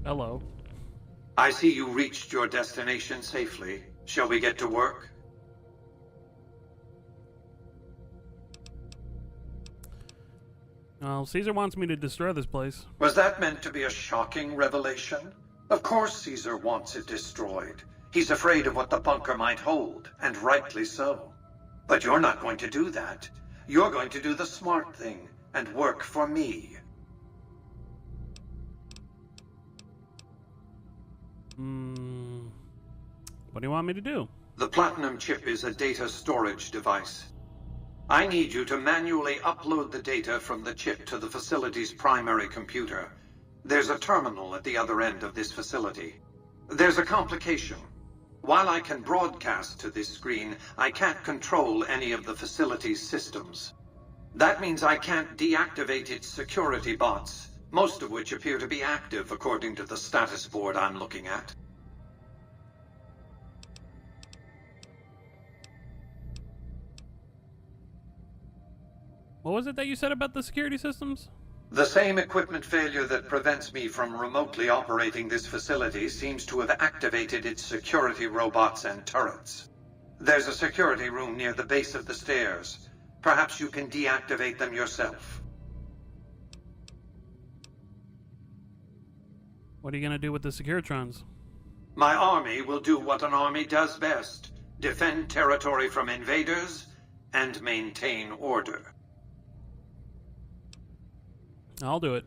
Hello. I see you reached your destination safely. Shall we get to work? Well, Caesar wants me to destroy this place. Was that meant to be a shocking revelation? Of course Caesar wants it destroyed. He's afraid of what the bunker might hold, and rightly so. But you're not going to do that. You're going to do the smart thing, and work for me. What do you want me to do? The Platinum chip is a data storage device. I need you to manually upload the data from the chip to the facility's primary computer. There's a terminal at the other end of this facility. There's a complication. While I can broadcast to this screen, I can't control any of the facility's systems. That means I can't deactivate its security bots, most of which appear to be active according to the status board I'm looking at. What was it that you said about the security systems? The same equipment failure that prevents me from remotely operating this facility seems to have activated its security robots and turrets. There's a security room near the base of the stairs. Perhaps you can deactivate them yourself. What are you gonna do with the Securitrons? My army will do what an army does best: defend territory from invaders and maintain order. I'll do it.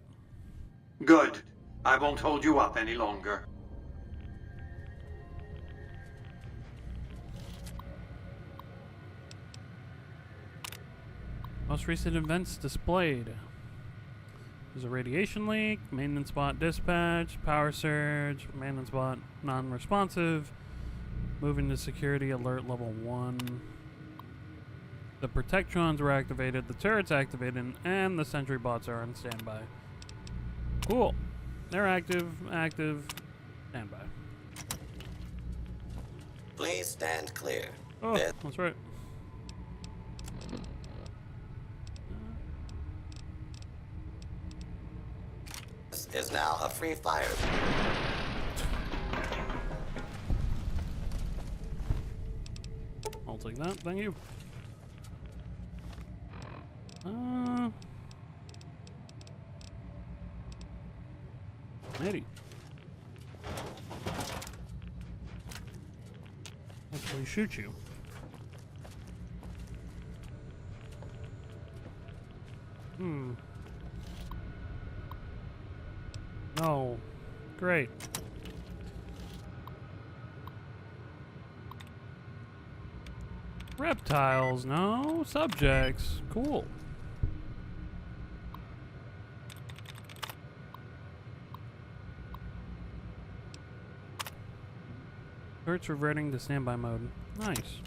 Good. I won't hold you up any longer. Most recent events displayed. There's a radiation leak, maintenance bot dispatch, power surge, maintenance bot non-responsive, moving to security alert level 1. The Protectrons were activated, the turrets activated, and the sentry bots are on standby. Cool. They're active, standby. Please stand clear. Oh, that's right. This is now a free fire. I'll take that, thank you. Maybe. Actually shoot you. No. Great. Reptiles, no. Subjects. Cool. Turrets reverting to standby mode. Nice.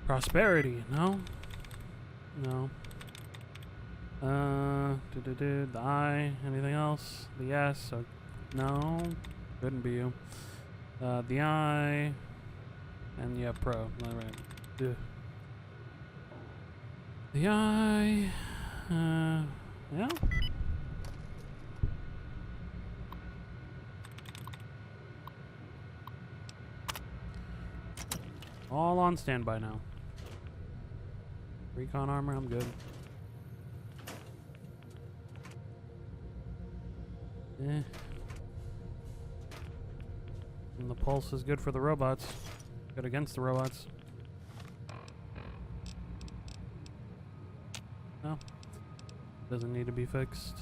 Prosperity, no? No. The eye, anything else? The S, so no. Couldn't be you. The eye, and yeah, pro. Alright. The eye, yeah. All on standby now. Recon armor, I'm good. And the pulse is good for the robots. Good against the robots. No. Doesn't need to be fixed.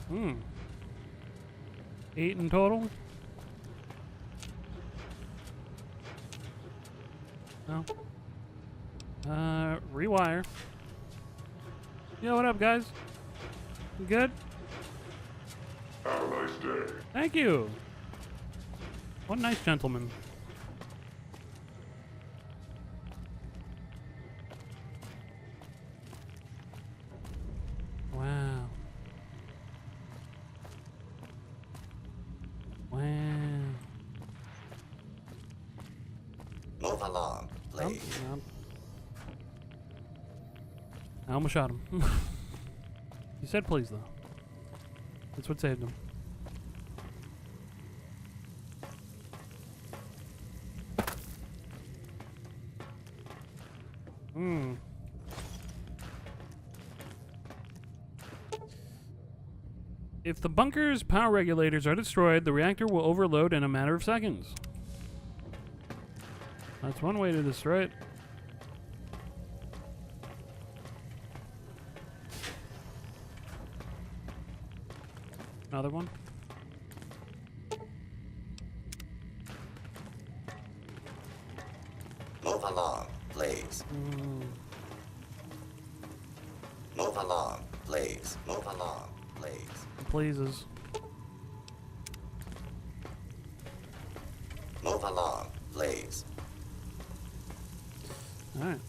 Hmm. 8 in total? No. Rewire. Yo, what up, guys? You good? Have a nice day. Thank you. What a nice gentleman. Move along, please. Oh, I almost shot him. He said please, though. That's what saved him. If the bunker's power regulators are destroyed, the reactor will overload in a matter of seconds. That's one way to destroy it. Another one. Move along, please. Move along, please. Move along, please. Pleases. Move along, please. All right.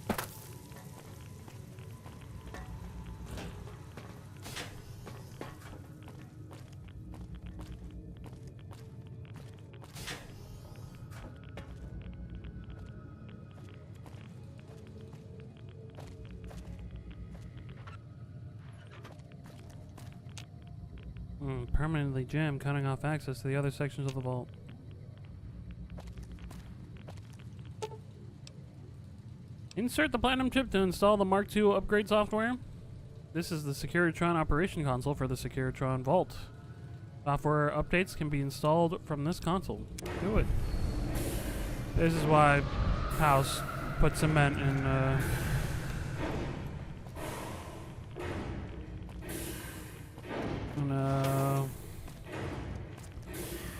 Permanently jammed, cutting off access to the other sections of the vault. Insert the Platinum chip to install the Mark II upgrade software. This is the Securitron operation console for the Securitron Vault. Software updates can be installed from this console. Do it. This is why House put cement in,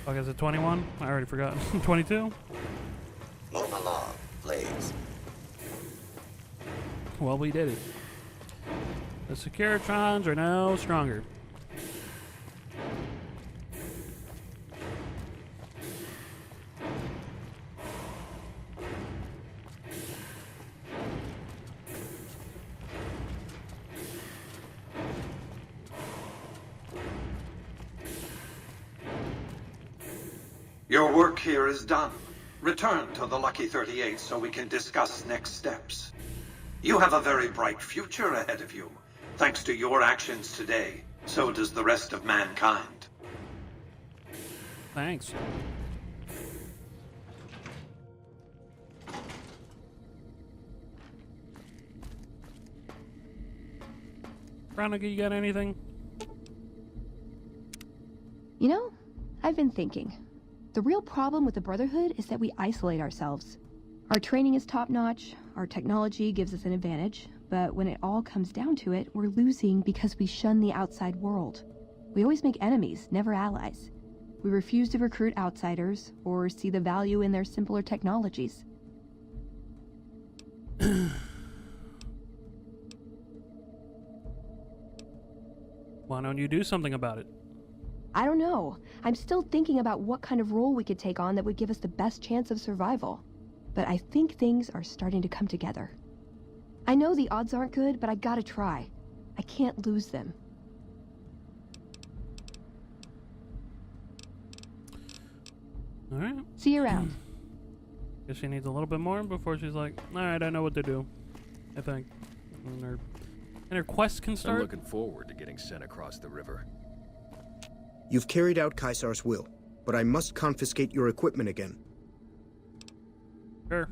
fuck, is it 21? I already forgot. 22? Move along, please. Well, we did it. The Securitrons are now stronger. Your work here is done. Return to the Lucky 38 so we can discuss next steps. You have a very bright future ahead of you. Thanks to your actions today, so does the rest of mankind. Thanks. Veronica, you got anything? You know, I've been thinking. The real problem with the Brotherhood is that we isolate ourselves. Our training is top-notch, our technology gives us an advantage, but when it all comes down to it, we're losing because we shun the outside world. We always make enemies, never allies. We refuse to recruit outsiders or see the value in their simpler technologies. Why don't you do something about it? I don't know. I'm still thinking about what kind of role we could take on that would give us the best chance of survival. But I think things are starting to come together. I know the odds aren't good, but I gotta try. I can't lose them. Alright. See you around. Guess she needs a little bit more before she's like, alright, I know what to do. I think. And her quest can start. I'm looking forward to getting sent across the river. You've carried out Caesar's will, but I must confiscate your equipment again. Sure.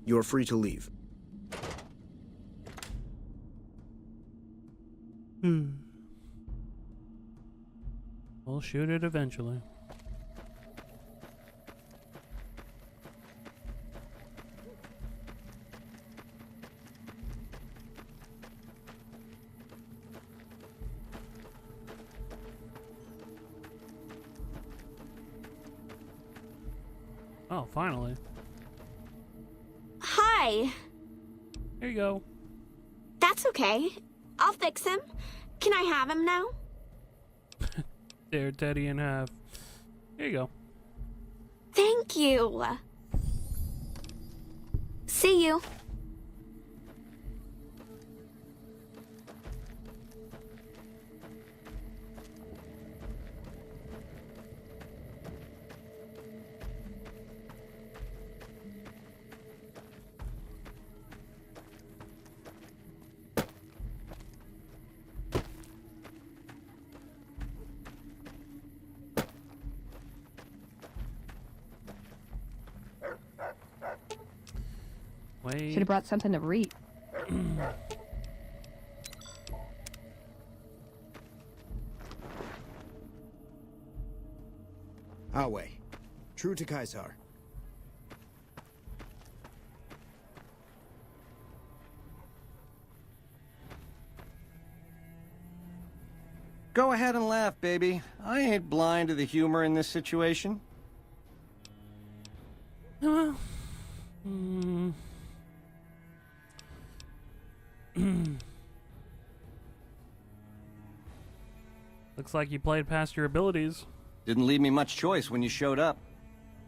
You are free to leave. We'll shoot it eventually. Oh, finally. Hi. Here you go. That's okay. I'll fix him. Can I have him now? Tear Teddy in half. Here you go. Thank you. See you. Wait. Should have brought something to read. Awe. True to Caesar. Go ahead and laugh, baby. I ain't blind to the humor in this situation. Hmm. Looks like you played past your abilities. Didn't leave me much choice when you showed up.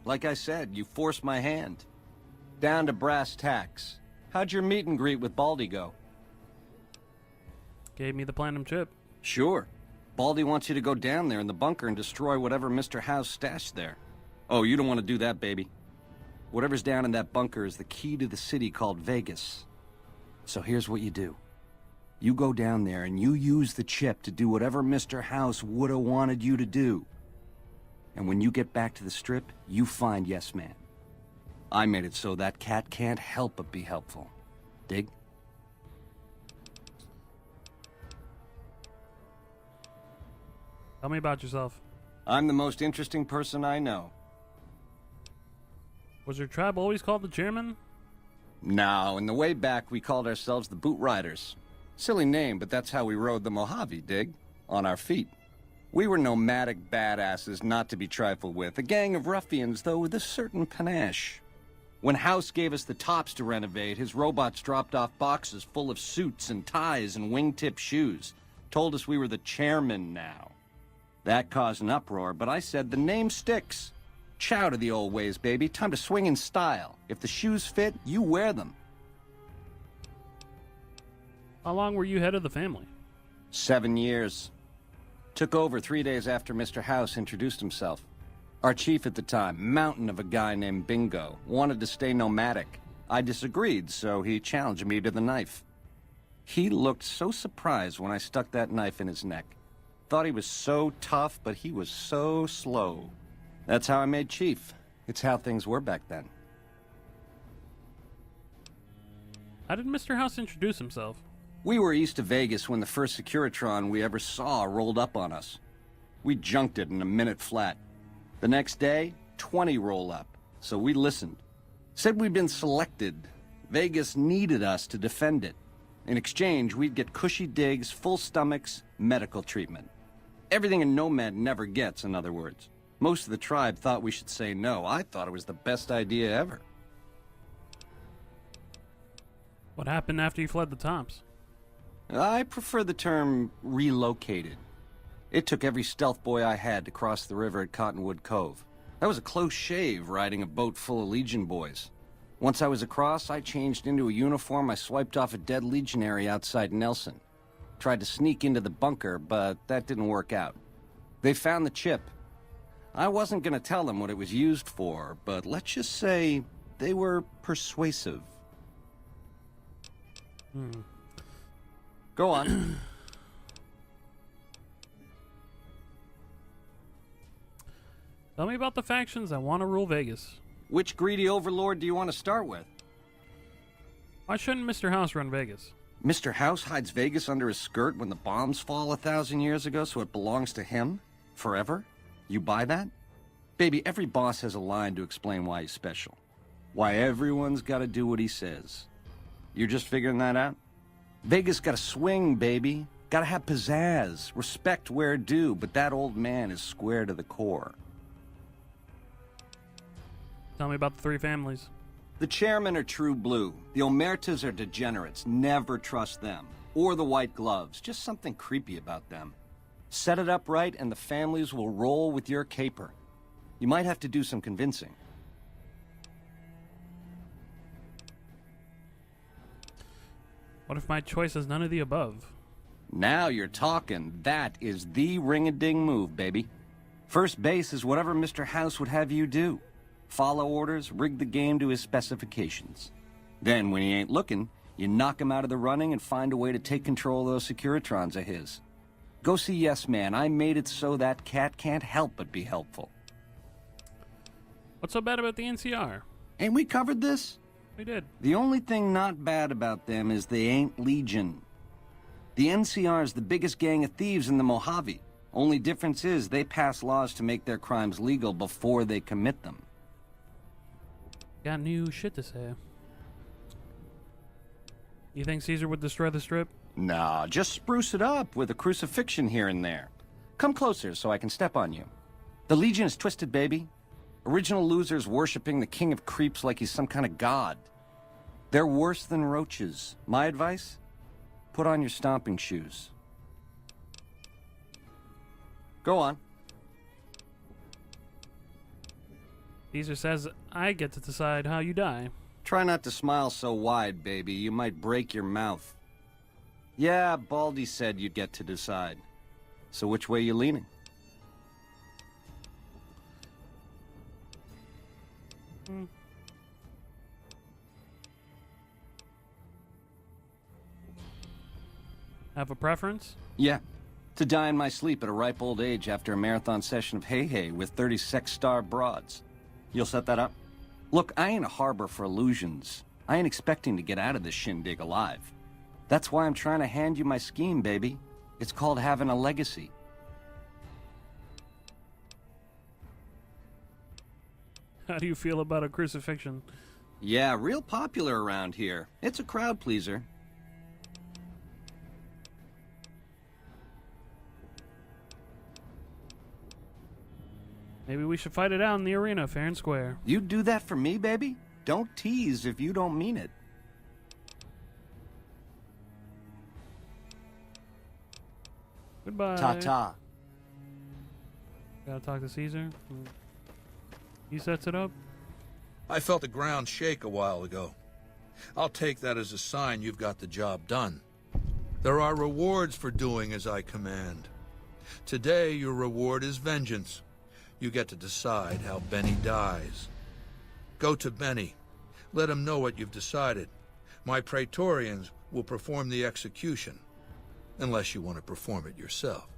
Like I said, you forced my hand. Down to brass tacks. How'd your meet and greet with Baldy go? Gave me the platinum chip. Sure. Baldy wants you to go down there in the bunker and destroy whatever Mr. House stashed there. Oh, you don't want to do that, baby. Whatever's down in that bunker is the key to the city called Vegas. So here's what you do. You go down there and you use the chip to do whatever Mr. House would have wanted you to do. And when you get back to the Strip, you find Yes Man. I made it so that cat can't help but be helpful. Dig? Tell me about yourself. I'm the most interesting person I know. Was your tribe always called the Chairman? No, in the way back we called ourselves the Boot Riders. Silly name, but that's how we rode the Mojave, dig? On our feet. We were nomadic badasses not to be trifled with, a gang of ruffians, though with a certain panache. When House gave us the tops to renovate, his robots dropped off boxes full of suits and ties and wingtip shoes. Told us we were the chairman now. That caused an uproar, but I said the name sticks. Chow to the old ways, baby. Time to swing in style. If the shoes fit, you wear them. How long were you head of the family? 7 years. Took over 3 days after Mr. House introduced himself. Our chief at the time, mountain of a guy named Bingo, wanted to stay nomadic. I disagreed, so he challenged me to the knife. He looked so surprised when I stuck that knife in his neck. Thought he was so tough, but he was so slow. That's how I made chief. It's how things were back then. How did Mr. House introduce himself? We were east of Vegas when the first Securitron we ever saw rolled up on us. We junked it in a minute flat. The next day, 20 roll up, so we listened. Said we'd been selected. Vegas needed us to defend it. In exchange, we'd get cushy digs, full stomachs, medical treatment. Everything a nomad never gets, in other words. Most of the tribe thought we should say no. I thought it was the best idea ever. What happened after you fled the tops? I prefer the term relocated. It took every stealth boy I had to cross the river at Cottonwood Cove. That was a close shave riding a boat full of Legion boys. Once I was across, I changed into a uniform I swiped off a dead legionary outside Nelson. Tried to sneak into the bunker, but that didn't work out. They found the chip. I wasn't going to tell them what it was used for, but let's just say they were persuasive. Go on. Tell me about the factions that want to rule Vegas. Which greedy overlord do you want to start with? Why shouldn't Mr. House run Vegas? Mr. House hides Vegas under his skirt when the bombs fall 1,000 years ago, so it belongs to him? Forever? You buy that? Baby, every boss has a line to explain why he's special. Why everyone's got to do what he says. You're just figuring that out? Vegas got to swing, baby. Got to have pizzazz. Respect where due, but that old man is square to the core. Tell me about the three families. The chairmen are true blue. The Omertas are degenerates. Never trust them. Or the White Gloves. Just something creepy about them. Set it up right and the families will roll with your caper. You might have to do some convincing. What if my choice is none of the above? Now you're talking. That is the ring-a-ding move, baby. First base is whatever Mr. House would have you do. Follow orders, rig the game to his specifications. Then, when he ain't looking, you knock him out of the running and find a way to take control of those Securitrons of his. Go see Yes Man. I made it so that cat can't help but be helpful. What's so bad about the NCR? Ain't we covered this? We did. The only thing not bad about them is they ain't Legion. The NCR is the biggest gang of thieves in the Mojave. Only difference is they pass laws to make their crimes legal before they commit them. Got new shit to say. You think Caesar would destroy the strip? Nah, just spruce it up with a crucifixion here and there. Come closer so I can step on you. The Legion is twisted, baby. Original losers worshipping the king of creeps like he's some kind of god. They're worse than roaches. My advice? Put on your stomping shoes. Go on. Caesar says I get to decide how you die. Try not to smile so wide, baby. You might break your mouth. Yeah, Baldy said you'd get to decide. So which way you leaning? Have a preference? Yeah. To die in my sleep at a ripe old age after a marathon session of hey-hey with 30 sex-starved broads. You'll set that up? Look, I ain't a harbor for illusions. I ain't expecting to get out of this shindig alive. That's why I'm trying to hand you my scheme, baby. It's called having a legacy. How do you feel about a crucifixion? Yeah, real popular around here. It's a crowd pleaser. Maybe we should fight it out in the arena, fair and square. You'd do that for me, baby? Don't tease if you don't mean it. Goodbye. Ta-ta. Gotta talk to Caesar. He sets it up. I felt the ground shake a while ago. I'll take that as a sign you've got the job done. There are rewards for doing as I command. Today, your reward is vengeance. You get to decide how Benny dies. Go to Benny. Let him know what you've decided. My Praetorians will perform the execution, unless you want to perform it yourself.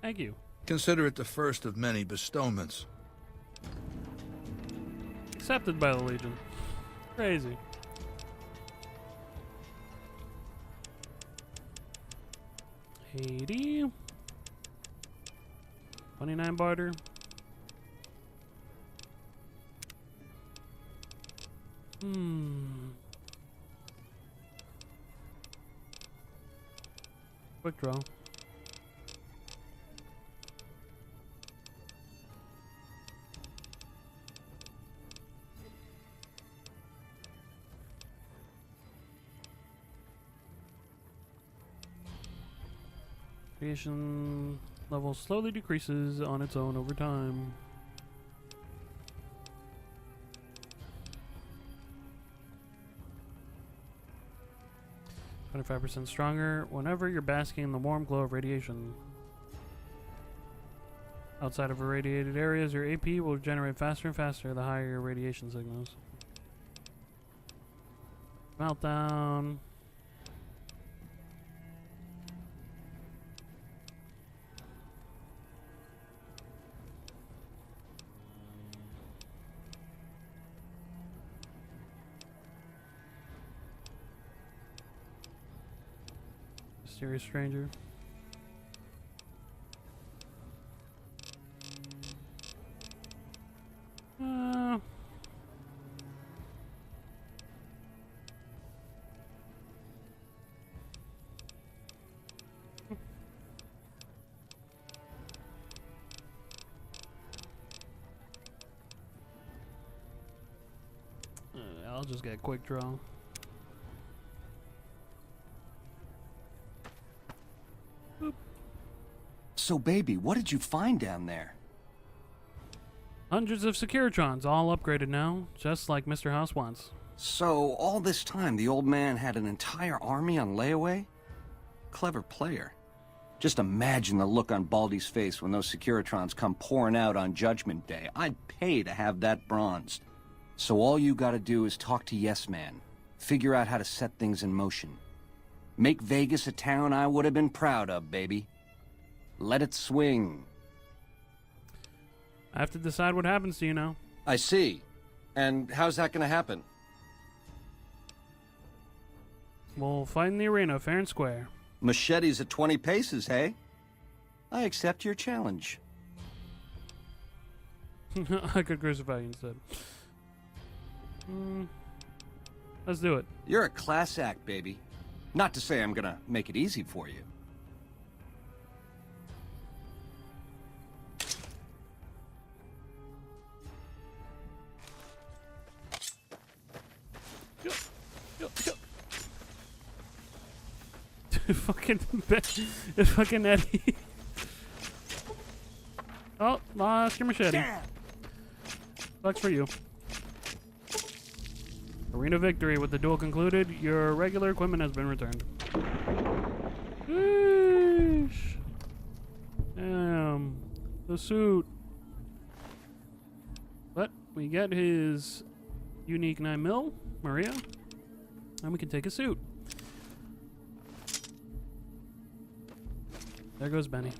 Thank you. Consider it the first of many bestowments. Accepted by the Legion. Crazy. Haiti. 29 barter. Quick draw. Creation level slowly decreases on its own over time. %5 stronger whenever you're basking in the warm glow of radiation. Outside of irradiated areas, your AP will generate faster and faster the higher your radiation signals. Meltdown. Mysterious stranger. I'll just get a quick draw. So, baby, what did you find down there? Hundreds of Securitrons, all upgraded now, just like Mr. House wants. So, all this time, the old man had an entire army on layaway? Clever player. Just imagine the look on Baldy's face when those Securitrons come pouring out on Judgment Day. I'd pay to have that bronzed. So all you gotta do is talk to Yes Man. Figure out how to set things in motion. Make Vegas a town I would have been proud of, baby. Let it swing. I have to decide what happens to you now. I see. And how's that gonna happen? We'll fight in the arena, fair and square. Machetes at 20 paces, hey? I accept your challenge. I could crucify you instead. Let's do it. You're a class act, baby. Not to say I'm gonna make it easy for you. fucking Eddie. Oh, lost your machete. Sucks for you. Arena victory. With the duel concluded, your regular equipment has been returned. Sheesh. Damn. The suit. But we get his unique 9mm, Maria, and we can take a suit. There goes Benny.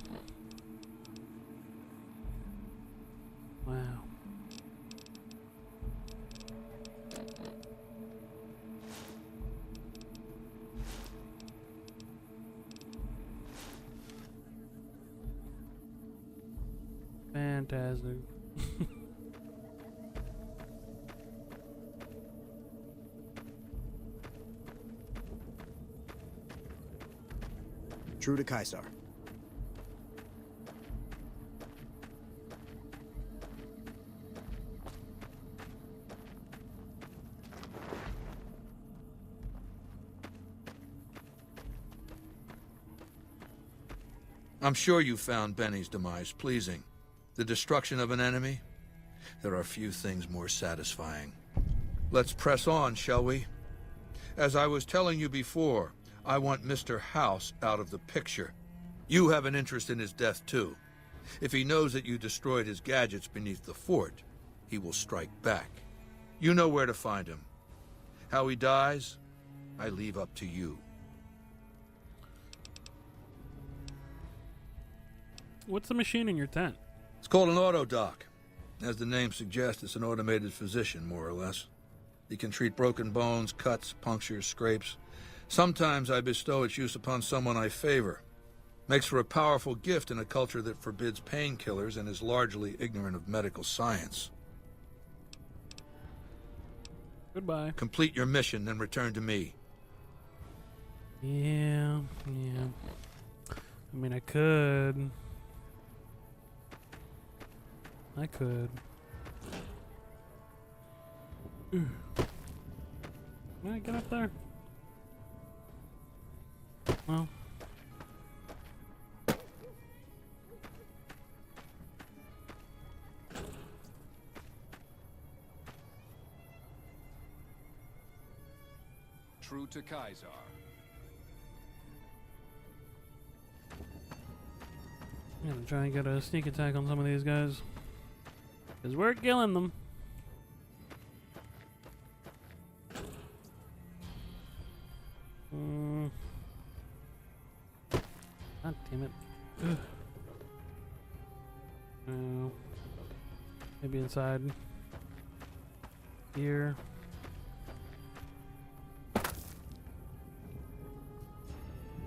Wow. Fantastic. True to Caesar. I'm sure you found Benny's demise pleasing. The destruction of an enemy? There are few things more satisfying. Let's press on, shall we? As I was telling you before, I want Mr. House out of the picture. You have an interest in his death, too. If he knows that you destroyed his gadgets beneath the fort, he will strike back. You know where to find him. How he dies, I leave up to you. What's the machine in your tent? It's called an autodoc. As the name suggests, it's an automated physician, more or less. He can treat broken bones, cuts, punctures, scrapes. Sometimes I bestow its use upon someone I favor. Makes for a powerful gift in a culture that forbids painkillers and is largely ignorant of medical science. Goodbye. Complete your mission, then return to me. Yeah. I mean, I could. Can I get up there? Well. True to Caesar. I'm gonna try and get a sneak attack on some of these guys. Because we're killing them. God damn it. Ugh. Maybe inside here.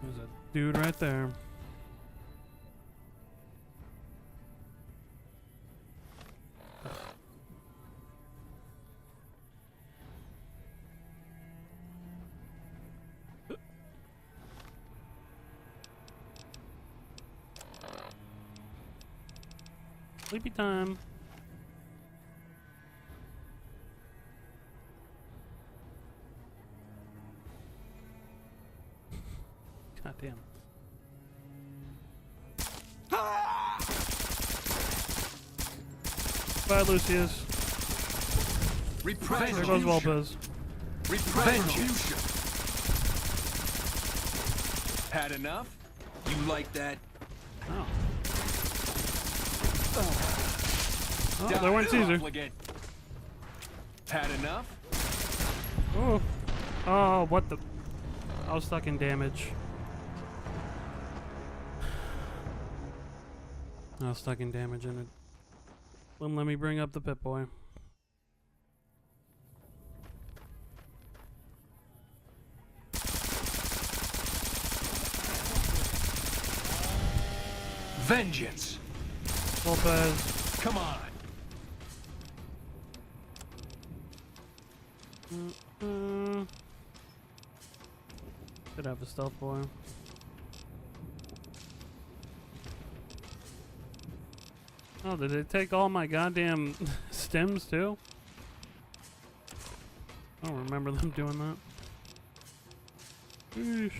There's a dude right there. Sleepy time. God damn. Bye, Lucius. There goes Volpez. Retribution. Had enough? You like that? Oh. Oh, there went Caesar. Had enough? Oh. Oh, what the? I was stuck in damage. I was stuck in damage and it wouldn't let me bring up the Pip-Boy. Vengeance. Lopez. Come on. Should have a stealth boy. Oh, did they take all my goddamn stems too? I don't remember them doing that. Eesh.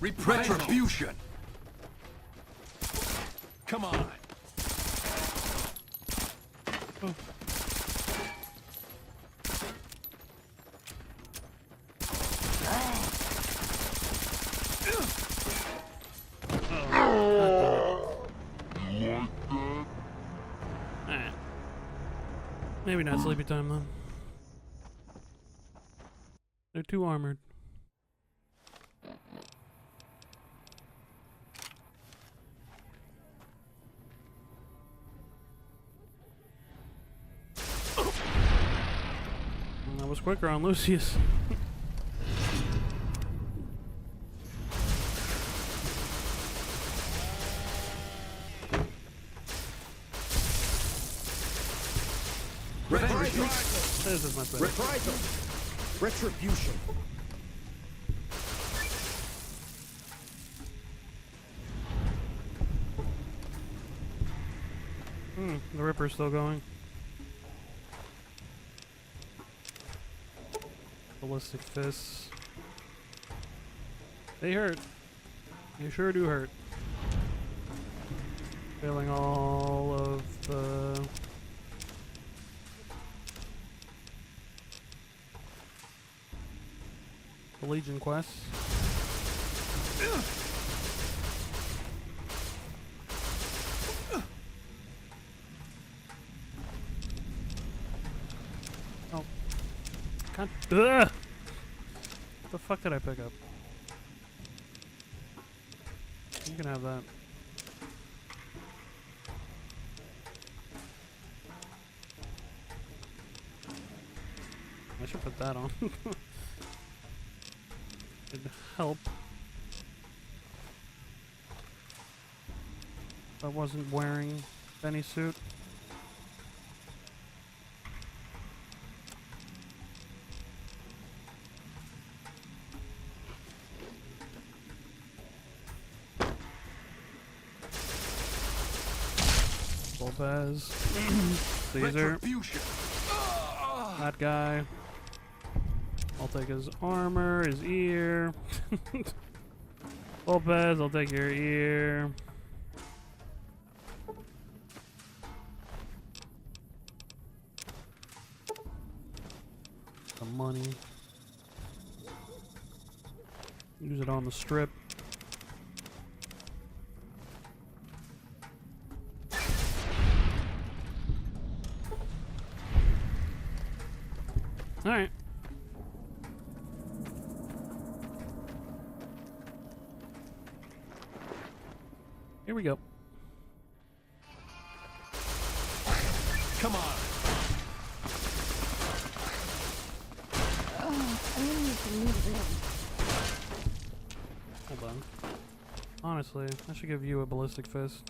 Retribution. Come on. Oh. Alright. Maybe not sleepy time then. They're too armored. That was quicker on Lucius. This is much better. Reprisal! Retribution! The Ripper's still going. Ballistic fists. They hurt. They sure do hurt. Failing all of the... Legion quests. Oh. God. Ugh! What the fuck did I pick up? You can have that. I should put that on. It'd help. If I wasn't wearing any suit. Lopez. Caesar. That guy. I'll take his armor, his ear. Lopez, I'll take your ear. Some money. Use it on the strip. Alright. Here we go. Come on. Oh, I'm gonna need some new ribs. Hold on. Honestly, I should give you a ballistic fist.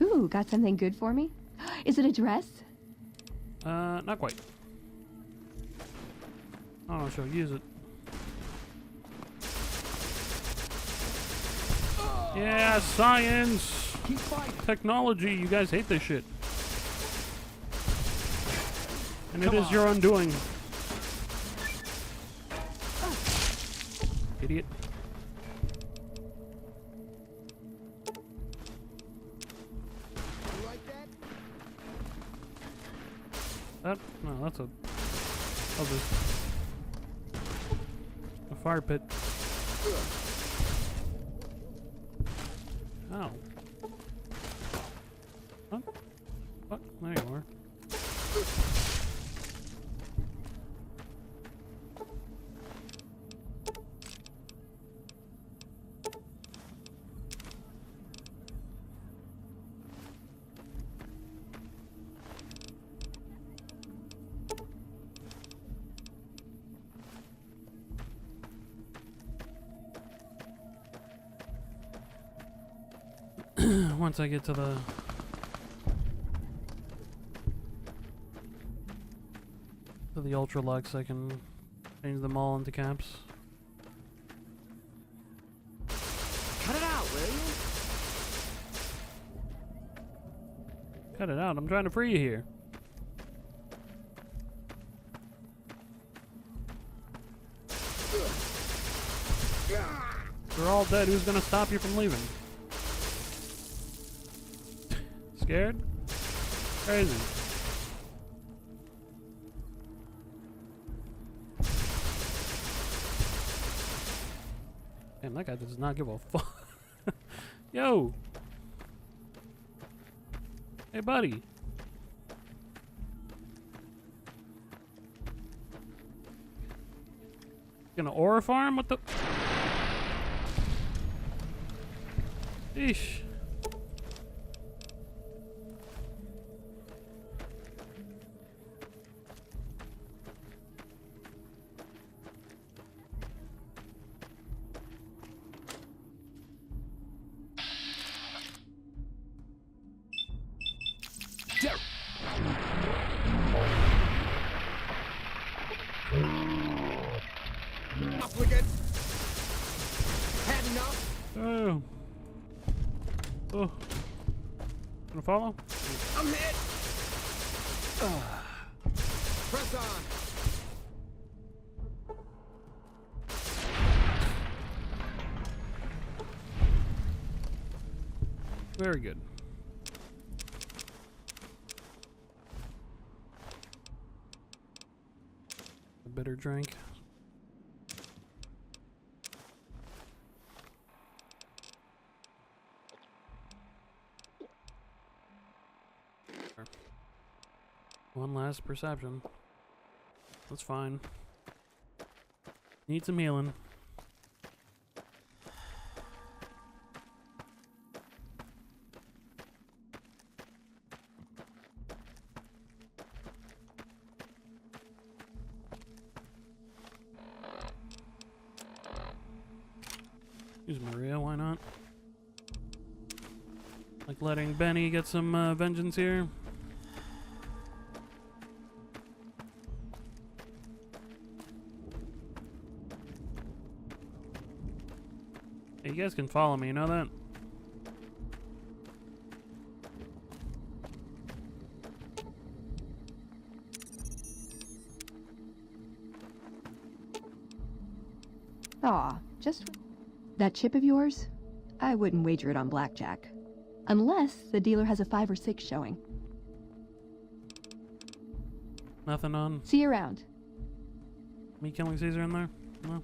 Ooh, got something good for me? Is it a dress? Not quite. I don't know if she'll use it. Yeah, science! Technology, you guys hate this shit. And it is your undoing. Idiot. That? No, that's a... a fire pit. Ow. What? What? There you are. once I get to the Ultra Lux, I can change them all into caps. Cut it out, will you? Cut it out. I'm trying to free you here. You're all dead. Who's gonna stop you from leaving? Scared? Crazy. Damn, that guy does not give a fuck. Yo! Hey, buddy. Gonna aura farm? What the? Eesh. Oh. Oh. Gonna follow? I'm hit. Press on. Very good. A bitter drink. One last perception. That's fine. Need some healing. Use Maria, why not? Like letting Benny get some vengeance here. Hey, you guys can follow me, you know that? Aw, just that chip of yours? I wouldn't wager it on blackjack. Unless the dealer has a 5 or 6 showing. Nothing on See you around. me killing Caesar in there? No?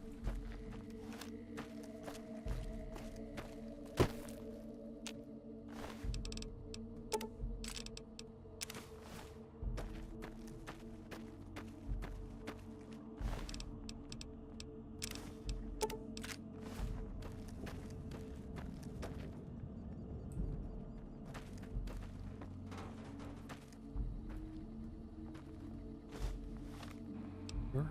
Sure.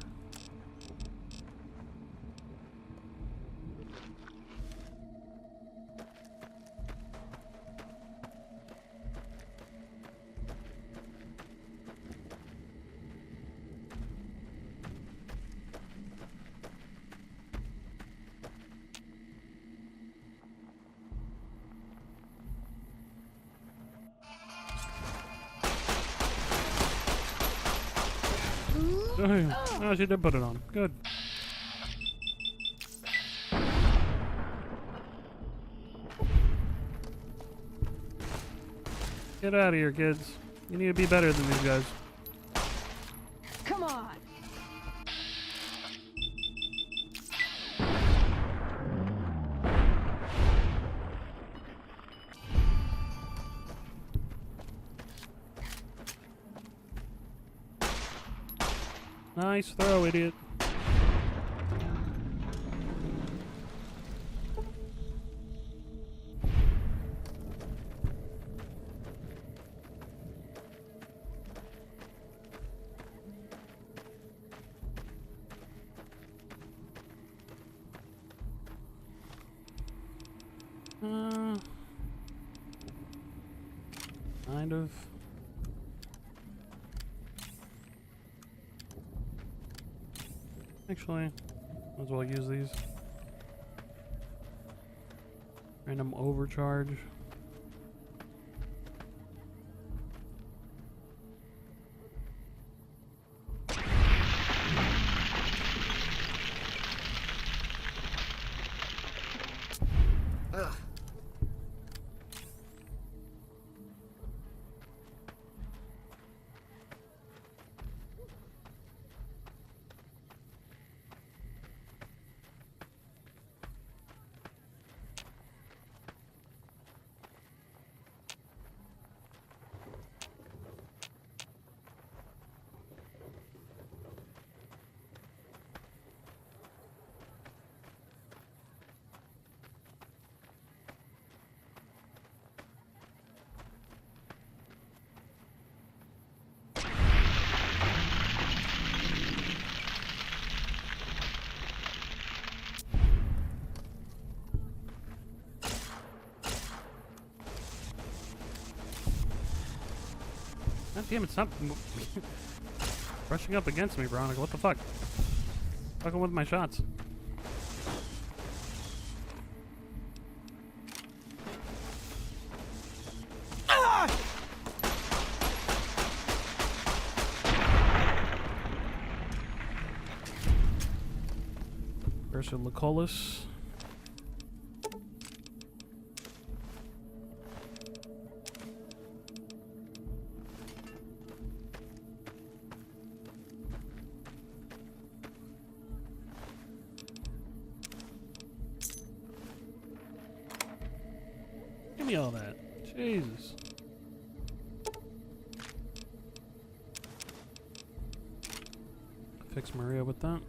Oh, she did put it on. Good. Get out of here, kids. You need to be better than these guys. Come on! Nice throw, idiot. kind of. Actually, might as well use these. Random overcharge. Ugh. God damn it, stop brushing up against me, Veronica. What the fuck? Fucking with my shots. Versus Lucullus. Give me all that. Jesus. Fix Maria with that.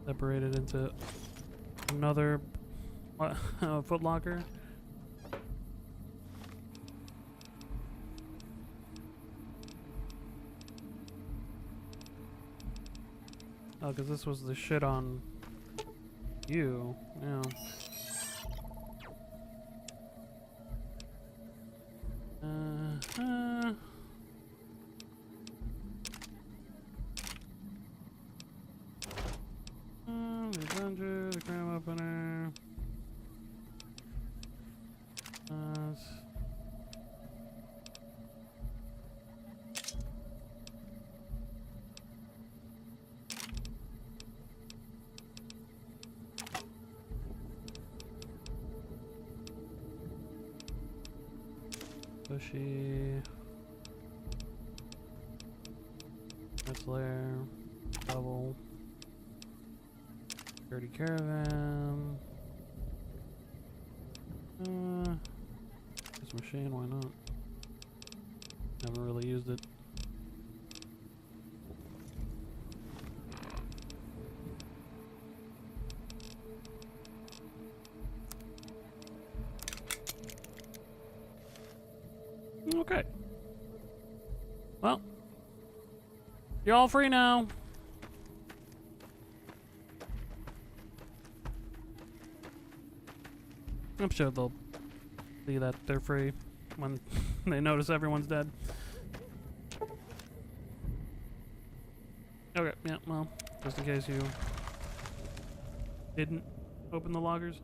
Separate it into another Foot Locker. Oh, because this was the shit on you. Yeah. The cram opener. Bushy. That's lair. Double. Dirty Caravan. This machine, why not? Haven't really used it. Okay. Well, you're all free now. I'm sure they'll see that they're free when they notice everyone's dead. Okay, yeah, well, just in case you didn't open the loggers.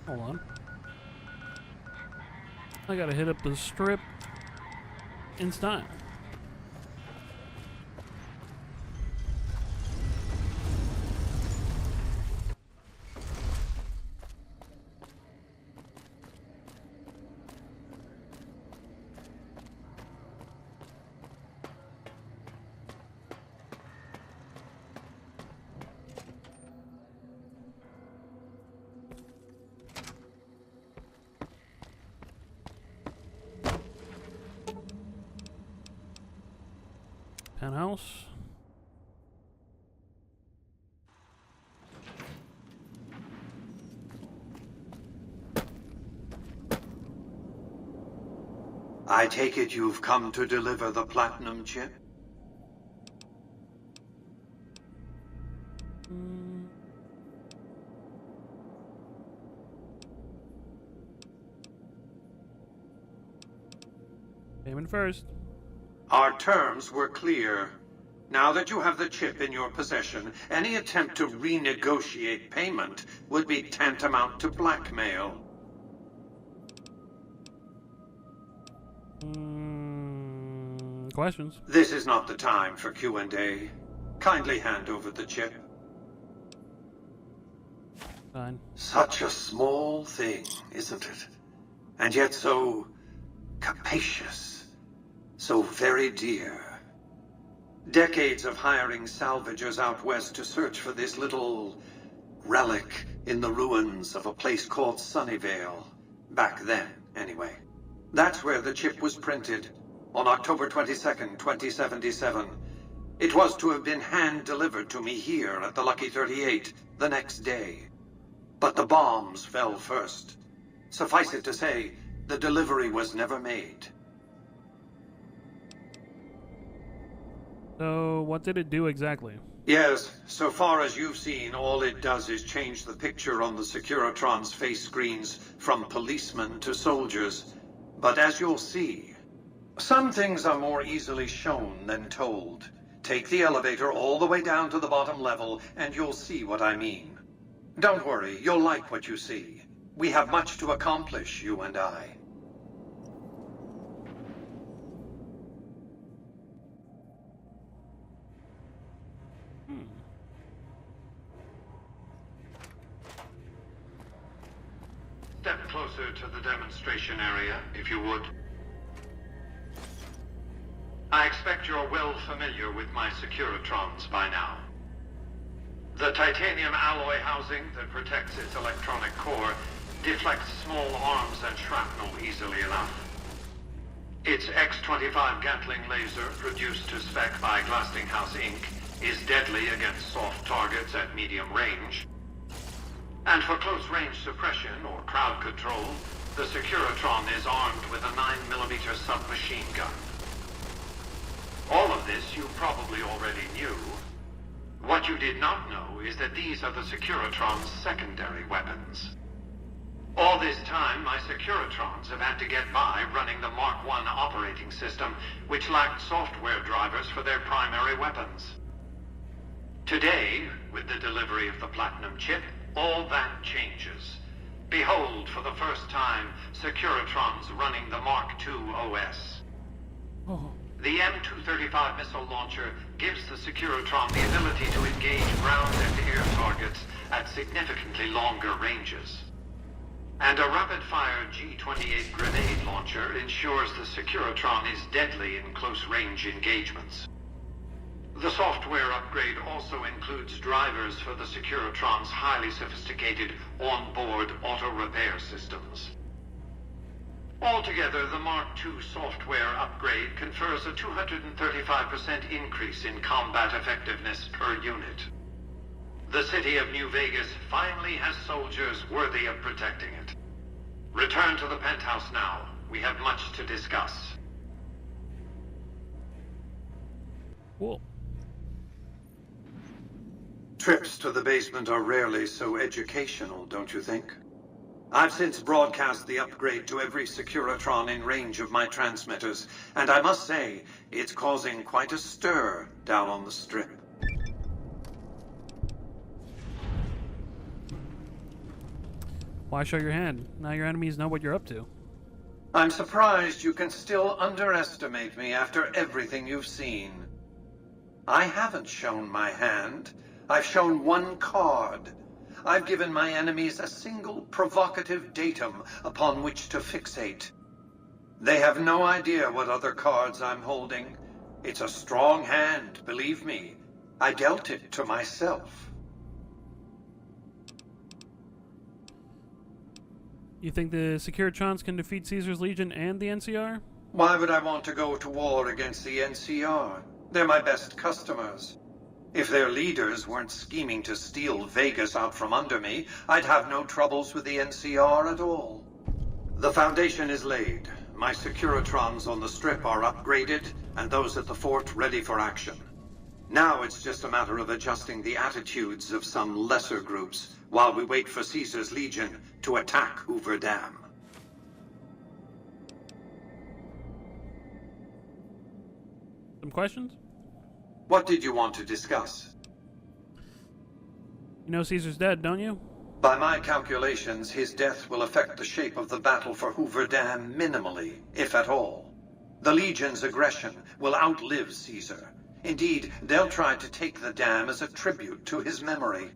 Hold on. I gotta hit up the strip in style. Penthouse. I take it you've come to deliver the Platinum chip? Payment first. Our terms were clear. Now that you have the chip in your possession, any attempt to renegotiate payment would be tantamount to blackmail. Questions? This is not the time for Q&A. Kindly hand over the chip. Fine. Such a small thing, isn't it? And yet so capacious. So very dear. Decades of hiring salvagers out west to search for this little relic in the ruins of a place called Sunnyvale. Back then, anyway. That's where the chip was printed, on October 22nd, 2077. It was to have been hand-delivered to me here at the Lucky 38 the next day. But the bombs fell first. Suffice it to say, the delivery was never made. So, what did it do exactly? Yes, so far as you've seen, all it does is change the picture on the Securitron's face screens from policemen to soldiers. But as you'll see, some things are more easily shown than told. Take the elevator all the way down to the bottom level, and you'll see what I mean. Don't worry, you'll like what you see. We have much to accomplish, you and I. Step closer to the demonstration area, if you would. I expect you're well familiar with my Securitrons by now. The titanium alloy housing that protects its electronic core deflects small arms and shrapnel easily enough. Its X-25 Gatling laser, produced to spec by Glastinghouse Inc., is deadly against soft targets at medium range. And for close-range suppression or crowd control, the Securitron is armed with a 9mm submachine gun. All of this you probably already knew. What you did not know is that these are the Securitron's secondary weapons. All this time, my Securitrons have had to get by running the Mark I operating system, which lacked software drivers for their primary weapons. Today, with the delivery of the Platinum chip, all that changes. Behold, for the first time, Securitrons running the Mark II OS. Oh. The M235 missile launcher gives the Securitron the ability to engage ground and air targets at significantly longer ranges. And a rapid-fire G-28 grenade launcher ensures the Securitron is deadly in close-range engagements. The software upgrade also includes drivers for the Securitron's highly sophisticated on-board auto-repair systems. Altogether, the Mark II software upgrade confers a 235% increase in combat effectiveness per unit. The city of New Vegas finally has soldiers worthy of protecting it. Return to the penthouse now. We have much to discuss. Cool. Trips to the basement are rarely so educational, don't you think? I've since broadcast the upgrade to every Securitron in range of my transmitters, and I must say, it's causing quite a stir down on the Strip. Why show your hand? Now your enemies know what you're up to. I'm surprised you can still underestimate me after everything you've seen. I haven't shown my hand. I've shown one card. I've given my enemies a single provocative datum upon which to fixate. They have no idea what other cards I'm holding. It's a strong hand, believe me. I dealt it to myself. You think the Securitrons can defeat Caesar's Legion and the NCR? Why would I want to go to war against the NCR? They're my best customers. If their leaders weren't scheming to steal Vegas out from under me, I'd have no troubles with the NCR at all. The foundation is laid. My Securitrons on the Strip are upgraded, and those at the fort ready for action. Now it's just a matter of adjusting the attitudes of some lesser groups while we wait for Caesar's Legion to attack Hoover Dam. Some questions? What did you want to discuss? You know Caesar's dead, don't you? By my calculations, his death will affect the shape of the battle for Hoover Dam minimally, if at all. The Legion's aggression will outlive Caesar. Indeed, they'll try to take the dam as a tribute to his memory.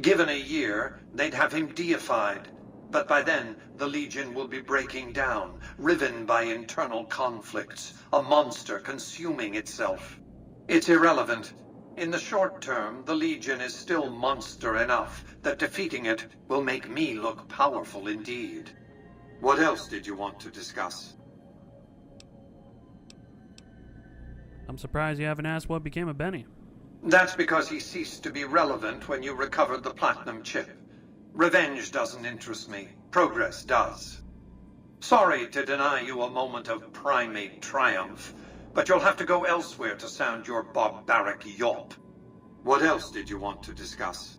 Given a year, they'd have him deified. But by then, the Legion will be breaking down, riven by internal conflicts, a monster consuming itself. It's irrelevant. In the short term, the Legion is still monster enough that defeating it will make me look powerful indeed. What else did you want to discuss? I'm surprised you haven't asked what became of Benny. That's because he ceased to be relevant when you recovered the Platinum chip. Revenge doesn't interest me. Progress does. Sorry to deny you a moment of primate triumph, but you'll have to go elsewhere to sound your barbaric yawp. What else did you want to discuss?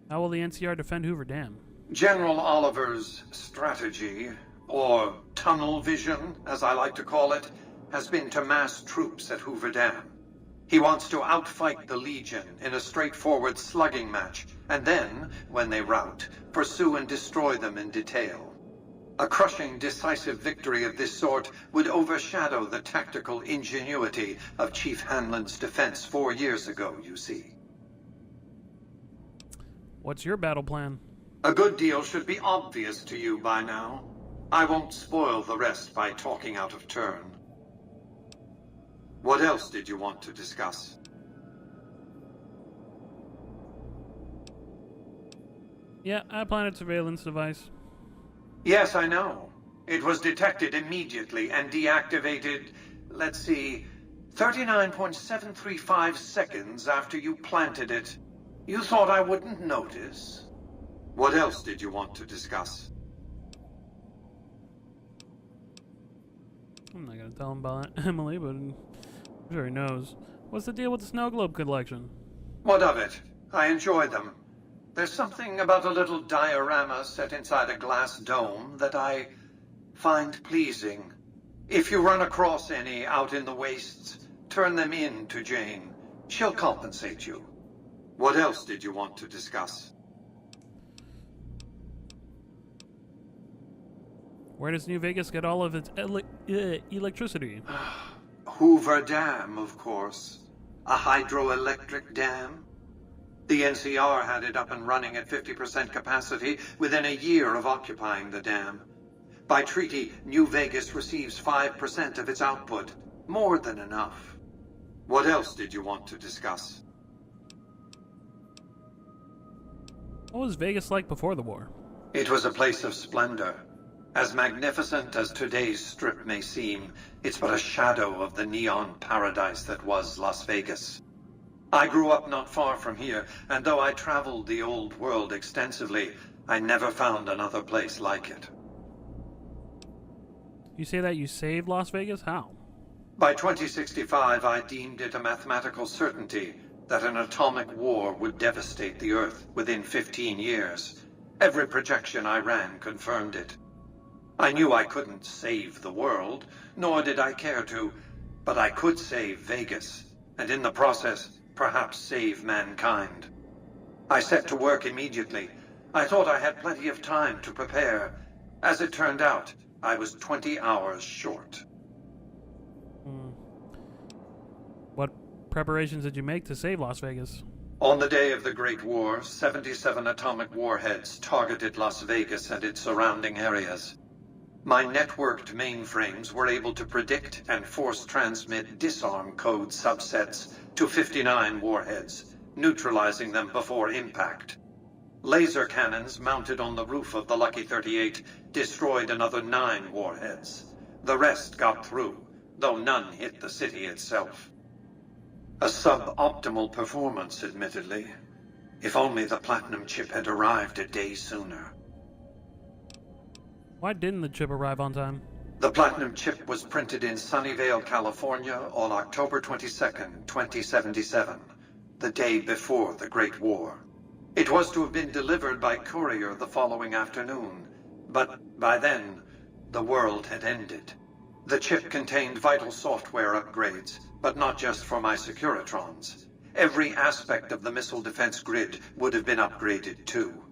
How will the NCR defend Hoover Dam? General Oliver's strategy, or tunnel vision, as I like to call it, has been to mass troops at Hoover Dam. He wants to outfight the Legion in a straightforward slugging match, and then, when they rout, pursue and destroy them in detail. A crushing, decisive victory of this sort would overshadow the tactical ingenuity of Chief Hanlon's defense 4 years ago, you see. What's your battle plan? A good deal should be obvious to you by now. I won't spoil the rest by talking out of turn. What else did you want to discuss? Yeah, I planted a surveillance device. Yes, I know. It was detected immediately and deactivated, let's see, 39.735 seconds after you planted it. You thought I wouldn't notice? What else did you want to discuss? I'm not gonna tell him about Emily, but I'm sure he knows. What's the deal with the snow globe collection? What of it? I enjoy them. There's something about a little diorama set inside a glass dome that I find pleasing. If you run across any out in the wastes, turn them in to Jane. She'll compensate you. What else did you want to discuss? Where does New Vegas get all of its electricity? Hoover Dam, of course. A hydroelectric dam. The NCR had it up and running at 50% capacity within a year of occupying the dam. By treaty, New Vegas receives 5% of its output. More than enough. What else did you want to discuss? What was Vegas like before the war? It was a place of splendor. As magnificent as today's Strip may seem, it's but a shadow of the neon paradise that was Las Vegas. I grew up not far from here, and though I traveled the old world extensively, I never found another place like it. You say that you saved Las Vegas? How? By 2065, I deemed it a mathematical certainty that an atomic war would devastate the Earth within 15 years. Every projection I ran confirmed it. I knew I couldn't save the world, nor did I care to, but I could save Vegas, and in the process, perhaps save mankind. I set to work immediately. I thought I had plenty of time to prepare. As it turned out, I was 20 hours short. What preparations did you make to save Las Vegas? On the day of the Great War, 77 atomic warheads targeted Las Vegas and its surrounding areas. My networked mainframes were able to predict and force transmit disarm code subsets to 59 warheads, neutralizing them before impact. Laser cannons mounted on the roof of the Lucky 38 destroyed another 9 warheads. The rest got through, though none hit the city itself. A suboptimal performance, admittedly. If only the Platinum chip had arrived a day sooner. Why didn't the chip arrive on time? The Platinum chip was printed in Sunnyvale, California on October 22nd, 2077, the day before the Great War. It was to have been delivered by courier the following afternoon, but by then, the world had ended. The chip contained vital software upgrades, but not just for my Securitrons. Every aspect of the missile defense grid would have been upgraded too.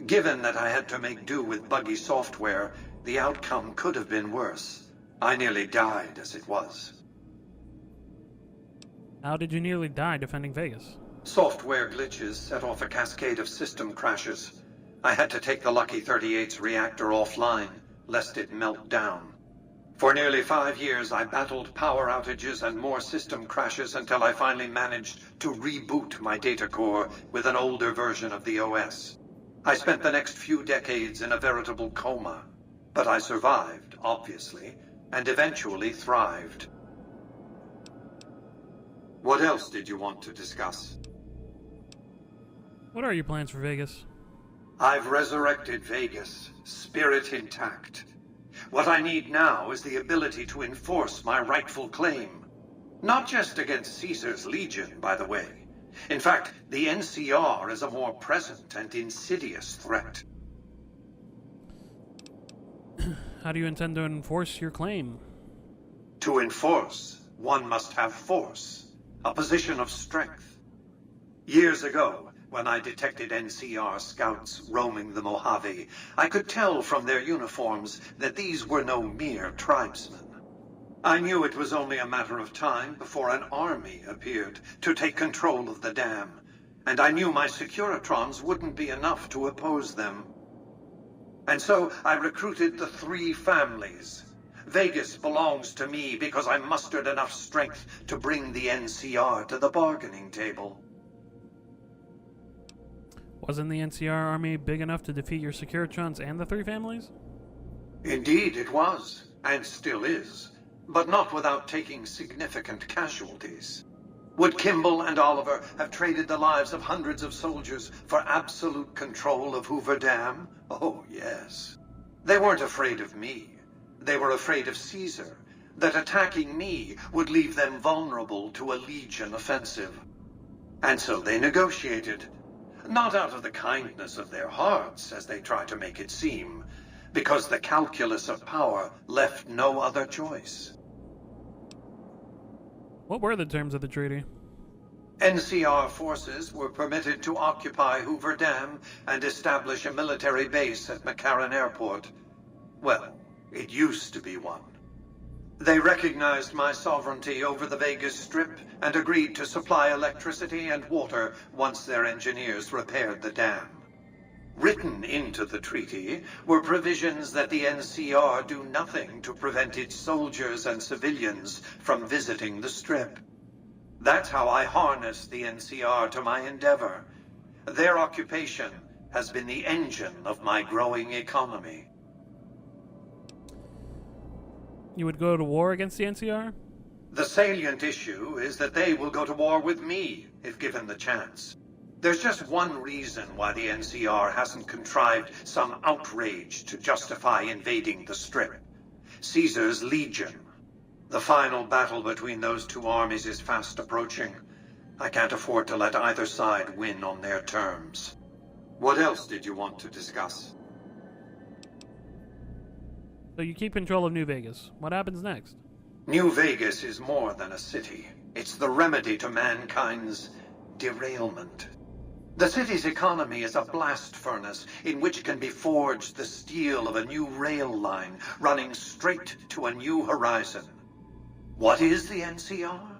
Given that I had to make do with buggy software, the outcome could have been worse. I nearly died as it was. How did you nearly die defending Vegas? Software glitches set off a cascade of system crashes. I had to take the Lucky 38's reactor offline, lest it melt down. For nearly 5 years, I battled power outages and more system crashes until I finally managed to reboot my data core with an older version of the OS. I spent the next few decades in a veritable coma, but I survived, obviously, and eventually thrived. What else did you want to discuss? What are your plans for Vegas? I've resurrected Vegas, spirit intact. What I need now is the ability to enforce my rightful claim. Not just against Caesar's Legion, by the way. In fact, the NCR is a more present and insidious threat. How do you intend to enforce your claim? To enforce, one must have force, a position of strength. Years ago, when I detected NCR scouts roaming the Mojave, I could tell from their uniforms that these were no mere tribesmen. I knew it was only a matter of time before an army appeared to take control of the dam, and I knew my Securitrons wouldn't be enough to oppose them. And so I recruited the 3 families. Vegas belongs to me because I mustered enough strength to bring the NCR to the bargaining table. Wasn't the NCR army big enough to defeat your Securitrons and the 3 families? Indeed it was, and still is, but not without taking significant casualties. Would Kimball and Oliver have traded the lives of hundreds of soldiers for absolute control of Hoover Dam? Oh, yes. They weren't afraid of me. They were afraid of Caesar, that attacking me would leave them vulnerable to a Legion offensive. And so they negotiated. Not out of the kindness of their hearts, as they try to make it seem, because the calculus of power left no other choice. What were the terms of the treaty? NCR forces were permitted to occupy Hoover Dam and establish a military base at McCarran Airport. Well, it used to be one. They recognized my sovereignty over the Vegas Strip and agreed to supply electricity and water once their engineers repaired the dam. Written into the treaty were provisions that the NCR do nothing to prevent its soldiers and civilians from visiting the Strip. That's how I harnessed the NCR to my endeavor. Their occupation has been the engine of my growing economy. You would go to war against the NCR? The salient issue is that they will go to war with me, if given the chance. There's just one reason why the NCR hasn't contrived some outrage to justify invading the Strip. Caesar's Legion. The final battle between those 2 armies is fast approaching. I can't afford to let either side win on their terms. What else did you want to discuss? So you keep control of New Vegas. What happens next? New Vegas is more than a city. It's the remedy to mankind's derailment. The city's economy is a blast furnace in which can be forged the steel of a new rail line running straight to a new horizon. What is the NCR?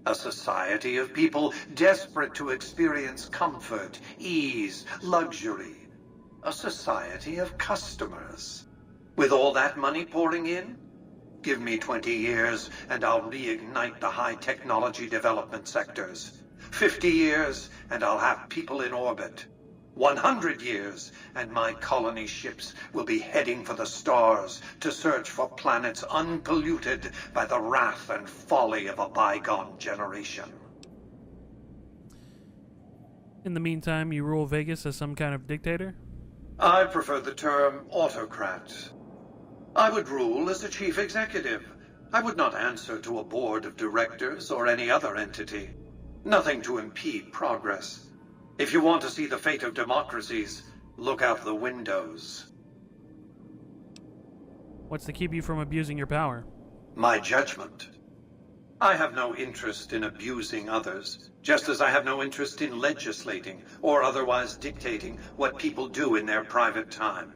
A society of people desperate to experience comfort, ease, luxury. A society of customers. With all that money pouring in? Give me 20 years and I'll reignite the high technology development sectors. 50 years and I'll have people in orbit. 100 years, and my colony ships will be heading for the stars to search for planets unpolluted by the wrath and folly of a bygone generation. In the meantime, you rule Vegas as some kind of dictator? I prefer the term autocrat. I would rule as a chief executive. I would not answer to a board of directors or any other entity. Nothing to impede progress. If you want to see the fate of democracies, look out the windows. What's to keep you from abusing your power? My judgment. I have no interest in abusing others, just as I have no interest in legislating or otherwise dictating what people do in their private time.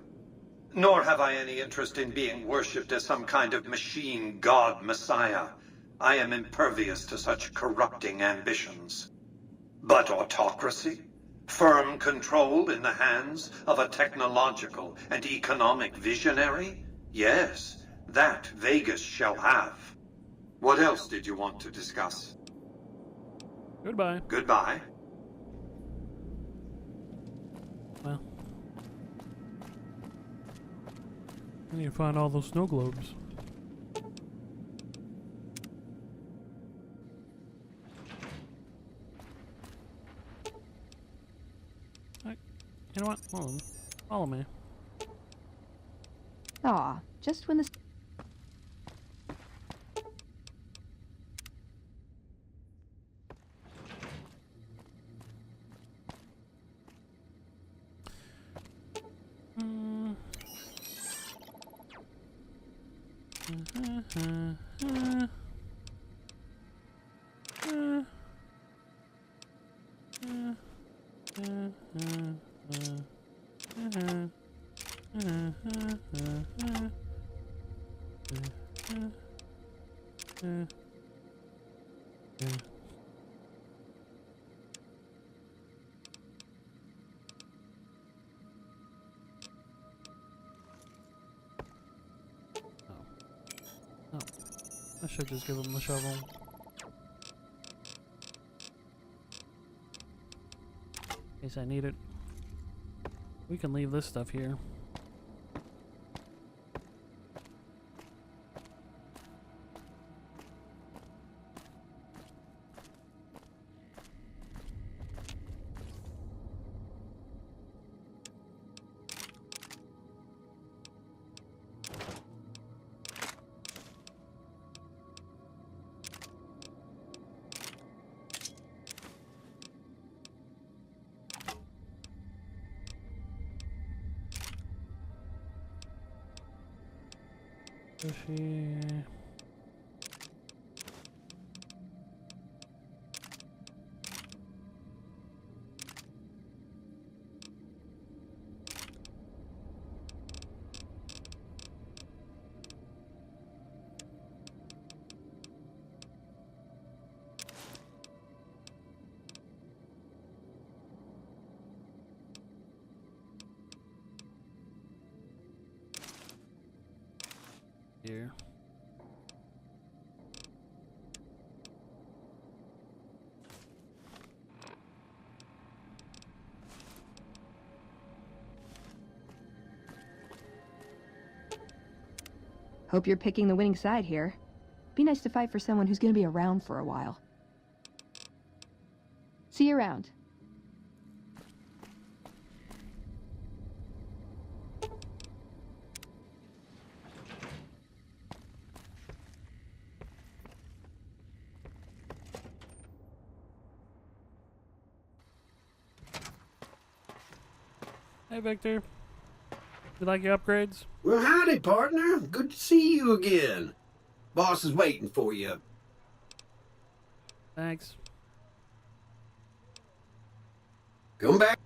Nor have I any interest in being worshipped as some kind of machine god messiah. I am impervious to such corrupting ambitions. But autocracy? Firm control in the hands of a technological and economic visionary? Yes, that Vegas shall have. What else did you want to discuss? Goodbye. Goodbye. Well, I need to find all those snow globes. You know what? Hold on. Follow me. Aw, just when the... I should just give him the shovel. In case I need it. We can leave this stuff here. Here. Hope you're picking the winning side here. Be nice to fight for someone who's gonna be around for a while. See you around. Hey, Victor. You like your upgrades? Well, howdy, partner. Good to see you again. Boss is waiting for you. Thanks. Come back.